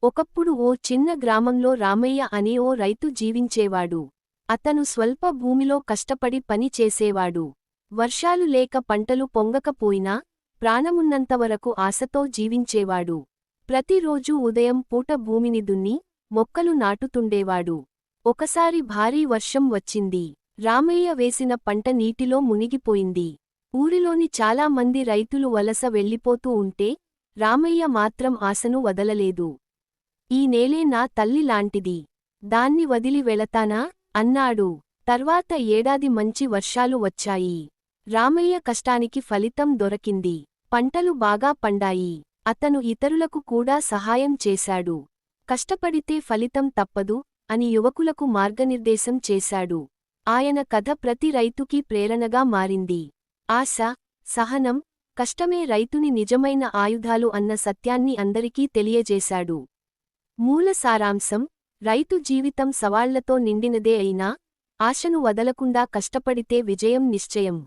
ఒకప్పుడు ఓ చిన్న గ్రామంలో రామయ్య అనే ఓ రైతు జీవించేవాడు. అతను స్వల్ప భూమిలో కష్టపడి పని చేసేవాడు. వర్షాలు లేక పంటలు పొంగకపోయినా ప్రాణమున్నంతవరకు ఆశతో జీవించేవాడు. ప్రతిరోజూ ఉదయం పూట భూమిని దున్ని మొక్కలు నాటుతుండేవాడు. ఒకసారి భారీ వర్షం వచ్చింది. రామయ్య వేసిన పంట నీటిలో మునిగిపోయింది. ఊరిలోని చాలా మంది రైతులు వలస వెళ్ళిపోతూ ఉంటే రామయ్య మాత్రం ఆశను వదలలేదు. ఈ నేలే నా తల్లి లాంటిది. దాన్ని వదిలి వెళతానా అన్నాడు. తర్వాత ఏడాది మంచి వర్షాలు వచ్చాయి. రామయ్య కష్టానికి ఫలితం దొరకింది. పంటలు బాగా పండాయి. అతను ఇతరులకు కూడా సహాయం చేశాడు. కష్టపడితే ఫలితం తప్పదు అని యువకులకు మార్గనిర్దేశం చేశాడు. ఆయన కథ ప్రతి రైతుకీ ప్రేరణగా మారింది. ఆశ, సహనం, కష్టమే రైతుని నిజమైన ఆయుధాలు అన్న సత్యాన్ని అందరికీ తెలియజేశాడు. మూల సారాంశం: రైతు జీవితం సవాళ్లతో నిండినదే అయినా ఆశను వదలకుండా కష్టపడితే విజయం నిశ్చయం.